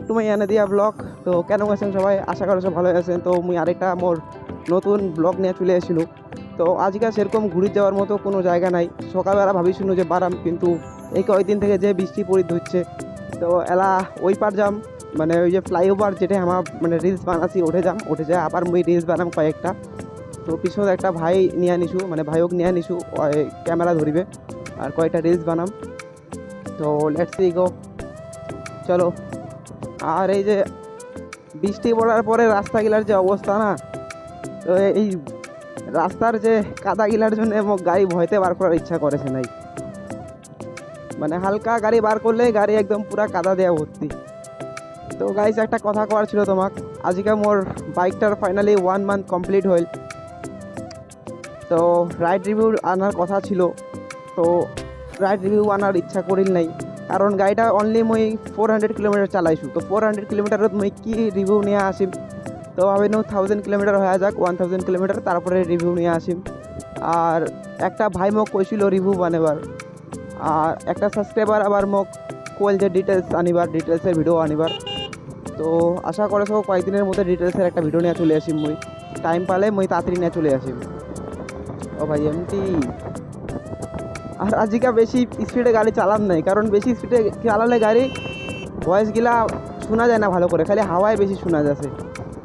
Back to my দিয়া blog. তো কেন আছেন সবাই, আশা করি সব ভালো আছেন। তো মুই আরেকটা মোর নতুন ব্লগ নিয়ে চলে এসেছিলো। তো আজকে সেরকম ঘুরে যাওয়ার মতো কোনো জায়গা নাই। সকালবেলা ভাবিছিল যে বারাম, কিন্তু এই কয়েকদিন থেকে যে বৃষ্টি পড়ি ধরছে, তো এলা ওই পার যাম, মানে ওই যে ফ্লাইওভার যেটা আমার মানে রিলস বানাচ্ছি উঠে যায় আবার মুই রিলস বানাম কয়েকটা। তো পিছনে একটা ভাই নিয়ে আনিছু, মানে ভাইওক নিয়ে আনিছু, ক্যামেরা ধরিবে আর কয়েকটা রিলস বানাম। তো লেটস সি গো, চলো। আর এই যে বৃষ্টি পড়ার পরে রাস্তাগুলার যে অবস্থা না, তো এই রাস্তার যে কাদাগুলার জন্য মোক গাড়ি ভয়তে বার করার ইচ্ছা করেছে নাই। মানে হালকা গাড়ি বার করলে গাড়ি একদম পুরা কাদা দেওয়া ভর্তি। তো গাইস একটা কথা কওয়ার ছিল তোমাক, আজকে মোর বাইকটার ফাইনালি 1 মান্থ কমপ্লিট হইল। তো রাইড রিভিউ আনার কথা ছিল, তো রাইড রিভিউ আনার ইচ্ছা করিল নাই, কারণ গাড়িটা অনলি মুই 400 কিলোমিটার চালাইছু। তো 400 কিলোমিটারত মুই কি রিভিউ নিয়ে আসিম। তো ভাবিনো 1000 কিলোমিটার হয়ে যাক, 1000 কিলোমিটার, তারপরে রিভিউ নিয়ে আসিম। আর একটা ভাই মোক কইছিল রিভিউ বানাবার, আর একটা সাবস্ক্রাইবার আবার মোক কইল যে ডিটেলসের ভিডিও আনিবার। তো আশা করে সব কয়েকদিনের মধ্যে ডিটেলসের একটা ভিডিও নিয়ে চলে আসিম। মুই টাইম পালে মুই তাড়াতাড়ি নিয়ে চলে আসিম। ও ভাই এমটি। আর আজকে বেশি স্পিডে গাড়ি চালান নাই, কারণ বেশি স্পিডে চালালে গাড়ি ভয়েসগুলা শোনা যায় না ভালো করে, খালি হাওয়ায় বেশি শোনা যাচ্ছে।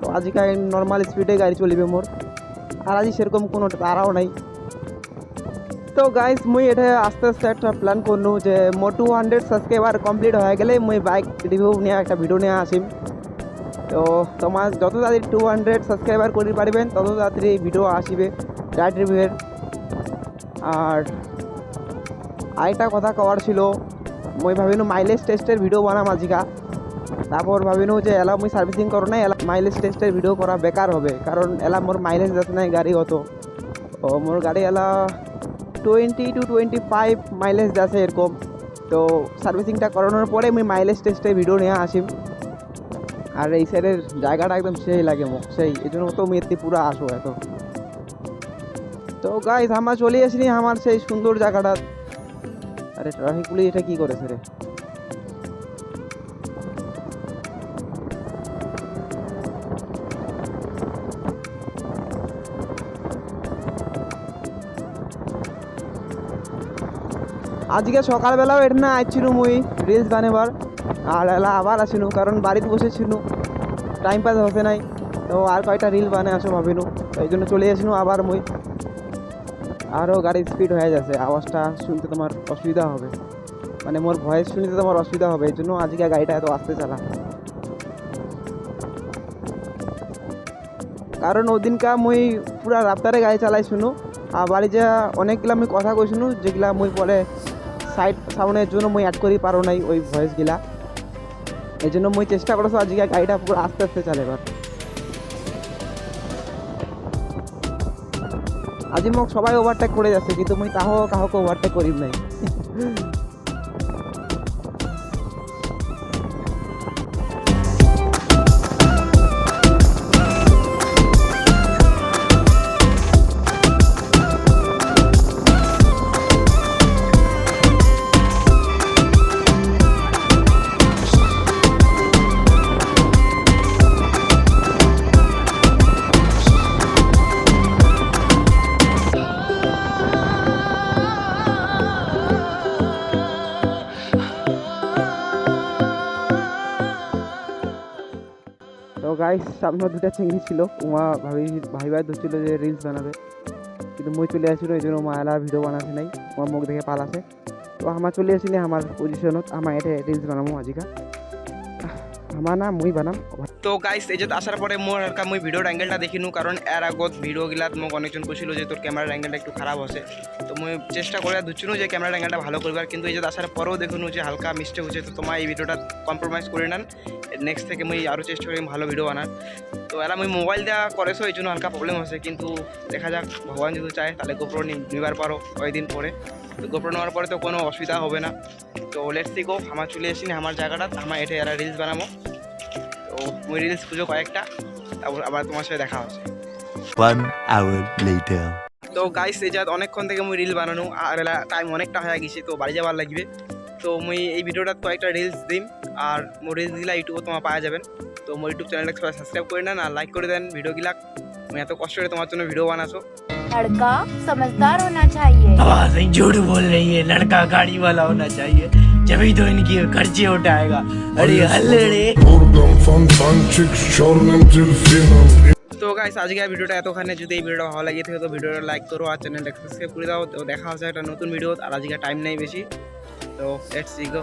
তো আজকে নর্মাল স্পিডে গাড়ি চলিবে মোর, আর আজ সেরকম কোনো তারাও নাই। তো গাইস মুই এটা আস্তে আস্তে একটা প্ল্যান করনু যে মোর 200 সাবস্ক্রাইবার কমপ্লিট হয়ে গেলে মুই বাইক রিভিউ নিয়ে একটা ভিডিও নিয়ে আসিম। তো তোমার যত তাড়াতাড়ি 200 সাবস্ক্রাইবার করি পারিবেন তত তাড়াতাড়ি ভিডিও আসিবে রাইড রিভিউয়ের। আর আরেকটা কথা কওয়ার ছিল, মুই ভাবিনু মাইলেজ টেস্টের ভিডিও বানাম আজিকা। তারপর ভাবিনু যে এলা মুই সার্ভিসিং করো না, এলা মাইলেজ টেস্টের ভিডিও করা বেকার হবে, কারণ এলা মোর মাইলেজ যাচ্ছে নাই গাড়ি অত। ও মোর গাড়ি এলা 20 to 25 মাইলেজ যাচ্ছে এরকম। তো সার্ভিসিংটা করানোর পরে মুই মাইলেজ টেস্টের ভিডিও নিয়ে আসিম। আর এই সাইডের জায়গাটা একদম সেই লাগে মোক, সেই এই জন্য তো মুই এতে পুরো আসো এত। তো গাইস আমার চলে আসিনি আমার সেই সুন্দর জায়গাটা। আরে ট্রাফিক পুলিশ এটা কি করেছে রে? আজকে সকালবেলাও এটা না আইছিল মুই রিলস বানাবার, আর এলা আবার আসিনু, কারণ বাড়িতে বসেছিল, টাইম পাস হচ্ছে নাই। তো আর কয়টা রিল বানায় আসো ভাবিনু, তো এই জন্য চলে আসিনু আবার মুই। আরও গাড়ি স্পিড হয়ে যাচ্ছে, আওয়াজটা শুনতে তোমার অসুবিধা হবে, মানে মোর ভয়েস শুনতে তোমার অসুবিধা হবে, এই জন্য আজকে গাড়িটা এত আস্তে চালা। কারণ ওদিনকা মুই পুরা রাস্তারে গাড়ি চালাই শুনু, আর বাড়ি যা অনেকগুলা মুই কথা কইশুনু যেগুলা মুই পরে সাইড সাউন্ডের জন্য মুই অ্যাড করি পারো নাই ওই ভয়েসগুলা। এই জন্য মুই চেষ্টা করছো আজকে গাড়িটা পুরো আস্তে আস্তে চালাবার। আজি মোক সবাই ওভারটেক করে যাচ্ছে, কিন্তু মুই তাহো কাহকে ওভারটেক করি নাই। তো গাইস সামনে দুটা চিংড়ি ছিল, উমা ভাই ধরছিল যে রিলস বানাবে, কিন্তু মই চলে আসছিল, এই জন্য মায়ালা ভিডিও বানাতে নাই, আমার মুখ দেখে পালাছে। তো আমার চলে আসিনি আমার পজিশনত, আমার এটা রিলস বানাবো আজিকা, আমার না মুই বানাম। তো গাইস এই যে আসার পরে মোর হালকা মুই ভিডিওর অ্যাঙ্গেলটা দেখিনু, কারণ এর আগত ভিডিওগুলাত মোক অনেকজন কইছিল যে তোর ক্যামেরার অ্যাঙ্গেলটা একটু খারাপ আছে। তো মুই চেষ্টা করে ধুচ্ছিনু যে ক্যামেরার অ্যাঙ্গেলটা ভালো করবার, কিন্তু এই যে আসার পরেও দেখুনু যে হালকা মিস্টেক হচ্ছে। তো তোমার এই ভিডিওটা কম্প্রোমাইজ করে নেন, নেক্সট থেকে মুই আরও চেষ্টা করি ভালো ভিডিও বানার। তো এলা মুই মোবাইল দেওয়া করেছো এই জন্য হালকা প্রবলেম হচ্ছে, কিন্তু দেখা যাক ভগবান যদি চায় তাহলে গোপ্রো নিবার পারো কয়েকদিন পরে। তো গোপ্রো নেওয়ার পরে তো কোনো অসুবিধা হবে না। তো লেটস সি গো, আমার চলে এসেছি আমার জায়গাটা, আমার এটা এরা রিলস বানাবো। তো মুই রিলস খুঁজো কয়েকটা, তারপর আবার তোমার সাথে দেখা হচ্ছে। 1 hour later. তো গাইস এই যে অনেকক্ষণ থেকে মুই রিল বানানো, আর টাইম অনেকটা হয়ে গেছে, তো বাড়ি যাবার লাগবে। তো মুই এই ভিডিওটা কয়েকটা রিলস দিম, আর মোর রিলসগুলা ইউটিউবে তোমার পাওয়া যাবেন। তো মোর ইউটিউব চ্যানেলটা সবাই সাবস্ক্রাইব করে নেন আর লাইক করে দেন ভিডিওগুলা। আমি এত কষ্ট করে তোমার জন্য ভিডিও বানাছো। लड़का समझदार होना चाहिए। आवाज नहीं झूठ बोल रही है, लड़का गाड़ी वाला होना चाहिए, जभी तो इनकी खर्चे उठाएगा। अरे हल्ले रे তো গাইস আজকে ভিডিওটা এতখানে। যদি এই ভিডিওটা ভালো লাগে থাকে তো ভিডিওটা লাইক করো আর চ্যানেলটা সাবস্ক্রাইব করে দাও। তো দেখা হচ্ছে একটা নতুন ভিডিও। আর আজকে টাইম নেই বেশি, তো লেটস গো।